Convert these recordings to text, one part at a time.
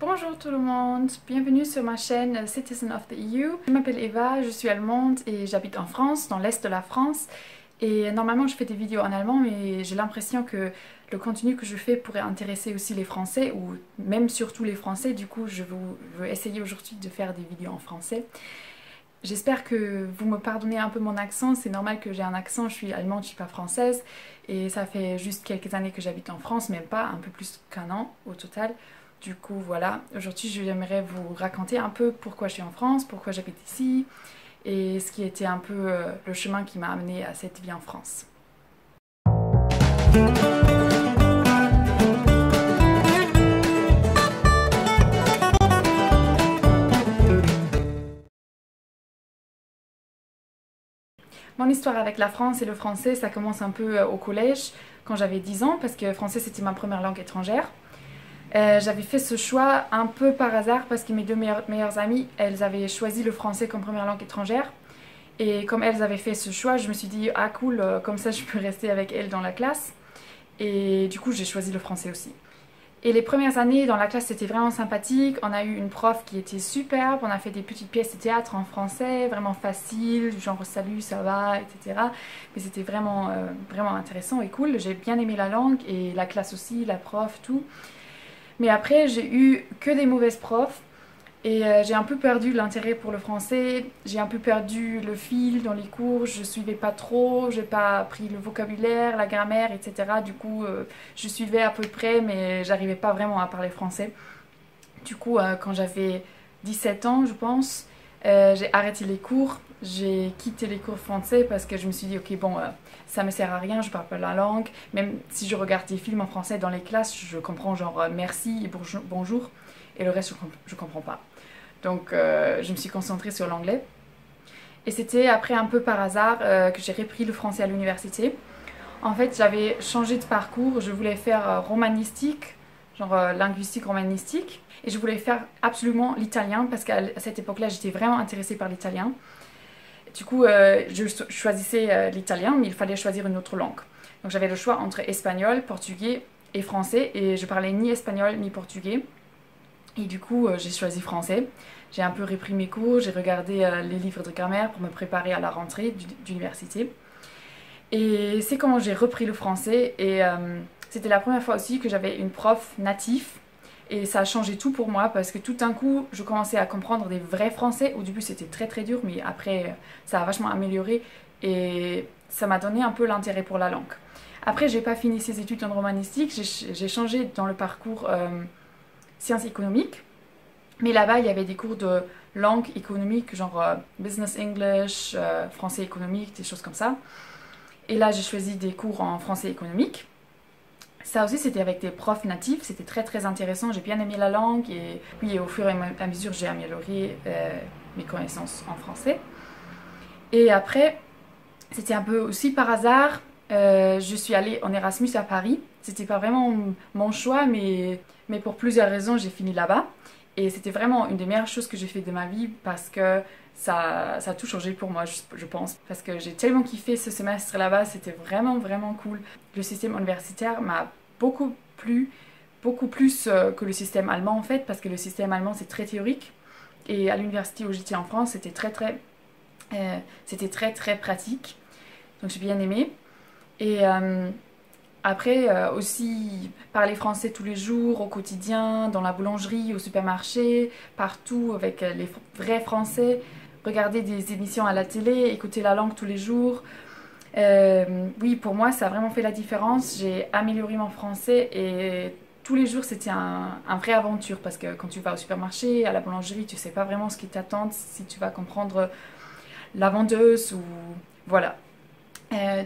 Bonjour tout le monde, bienvenue sur ma chaîne Citizen of the EU. Je m'appelle Eva, je suis allemande et j'habite en France, dans l'est de la France. Et normalement je fais des vidéos en allemand, mais j'ai l'impression que le contenu que je fais pourrait intéresser aussi les Français, ou même surtout les Français. Du coup je veux essayer aujourd'hui de faire des vidéos en français. J'espère que vous me pardonnez un peu mon accent, c'est normal que j'ai un accent, je suis allemande, je suis pas française. Et ça fait juste quelques années que j'habite en France, même pas, un peu plus qu'un an au total. Du coup voilà, aujourd'hui j'aimerais vous raconter un peu pourquoi je suis en France, pourquoi j'habite ici et ce qui était un peu le chemin qui m'a amené à cette vie en France. Mon histoire avec la France et le français, ça commence un peu au collège, quand j'avais 10 ans, parce que le français c'était ma première langue étrangère. J'avais fait ce choix un peu par hasard parce que mes deux meilleures amies, elles avaient choisi le français comme première langue étrangère. Et comme elles avaient fait ce choix, je me suis dit ah cool, comme ça je peux rester avec elles dans la classe. Et du coup j'ai choisi le français aussi. Et les premières années dans la classe c'était vraiment sympathique, on a eu une prof qui était superbe, on a fait des petites pièces de théâtre en français, vraiment facile, genre salut, ça va, etc. Mais c'était vraiment, vraiment intéressant et cool, j'ai bien aimé la langue et la classe aussi, la prof, tout. Mais après, j'ai eu que des mauvaises profs et j'ai un peu perdu l'intérêt pour le français. J'ai un peu perdu le fil dans les cours, je suivais pas trop, j'ai pas appris le vocabulaire, la grammaire, etc. Du coup, je suivais à peu près, mais j'arrivais pas vraiment à parler français. Du coup, quand j'avais 17 ans, je pense, j'ai arrêté les cours. J'ai quitté les cours français parce que je me suis dit, ok, bon, ça me sert à rien, je parle pas la langue. Même si je regarde des films en français dans les classes, je comprends genre merci et bonjour. Et le reste, je comprends pas. Donc, je me suis concentrée sur l'anglais. Et c'était après un peu par hasard que j'ai repris le français à l'université. En fait, j'avais changé de parcours, je voulais faire romanistique, genre linguistique romanistique. Et je voulais faire absolument l'italien parce qu'à cette époque-là, j'étais vraiment intéressée par l'italien. Du coup, je choisissais l'italien, mais il fallait choisir une autre langue. Donc j'avais le choix entre espagnol, portugais et français, et je parlais ni espagnol ni portugais. Et du coup, j'ai choisi français. J'ai un peu repris mes cours, j'ai regardé les livres de grammaire pour me préparer à la rentrée d'université. Et c'est quand j'ai repris le français, et c'était la première fois aussi que j'avais une prof natif. Et ça a changé tout pour moi parce que tout d'un coup, je commençais à comprendre des vrais français. Au début, c'était très très dur, mais après, ça a vachement amélioré et ça m'a donné un peu l'intérêt pour la langue. Après, j'ai pas fini ces études en romanistique, j'ai changé dans le parcours sciences économiques. Mais là-bas, il y avait des cours de langue économique, genre business English, français économique, des choses comme ça. Et là, j'ai choisi des cours en français économique. Ça aussi, c'était avec des profs natifs, c'était très très intéressant, j'ai bien aimé la langue et puis au fur et à mesure, j'ai amélioré mes connaissances en français. Et après, c'était un peu aussi par hasard, je suis allée en Erasmus à Paris. C'était pas vraiment mon choix, mais pour plusieurs raisons, j'ai fini là-bas. Et c'était vraiment une des meilleures choses que j'ai fait de ma vie parce que ça a tout changé pour moi, je pense. Parce que j'ai tellement kiffé ce semestre là-bas, c'était vraiment vraiment cool. Le système universitaire m'a beaucoup plu, beaucoup plus que le système allemand en fait, parce que le système allemand c'est très théorique. Et à l'université où j'étais en France, c'était très très pratique. Donc j'ai bien aimé. Et après, aussi parler français tous les jours, au quotidien, dans la boulangerie, au supermarché, partout avec les vrais Français, regarder des émissions à la télé, écouter la langue tous les jours. Oui, pour moi, ça a vraiment fait la différence. J'ai amélioré mon français et tous les jours, c'était un vraie aventure parce que quand tu vas au supermarché, à la boulangerie, tu sais pas vraiment ce qui t'attend, si tu vas comprendre la vendeuse ou voilà.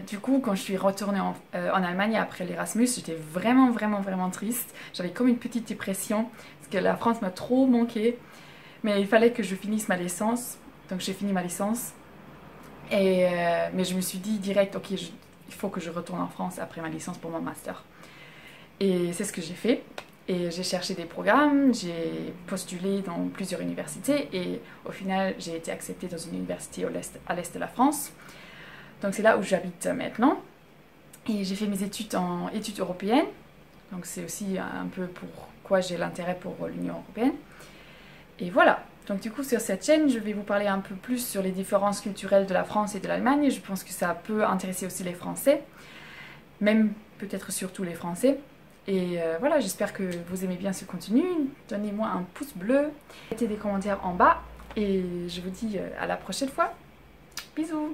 Du coup, quand je suis retournée en Allemagne après l'Erasmus, j'étais vraiment, vraiment, vraiment triste. J'avais comme une petite dépression parce que la France m'a trop manqué. Mais il fallait que je finisse ma licence. Donc j'ai fini ma licence. Mais je me suis dit direct, ok, il faut que je retourne en France après ma licence pour mon master. Et c'est ce que j'ai fait. Et j'ai cherché des programmes, j'ai postulé dans plusieurs universités. Et au final, j'ai été acceptée dans une université à l'est de la France. Donc c'est là où j'habite maintenant. Et j'ai fait mes études en études européennes. Donc c'est aussi un peu pour pourquoi j'ai l'intérêt pour l'Union européenne. Et voilà. Donc du coup sur cette chaîne, je vais vous parler un peu plus sur les différences culturelles de la France et de l'Allemagne. Je pense que ça peut intéresser aussi les Français, même peut-être surtout les Français. Et voilà, j'espère que vous aimez bien ce contenu. Donnez-moi un pouce bleu, mettez des commentaires en bas et je vous dis à la prochaine fois. Bisous!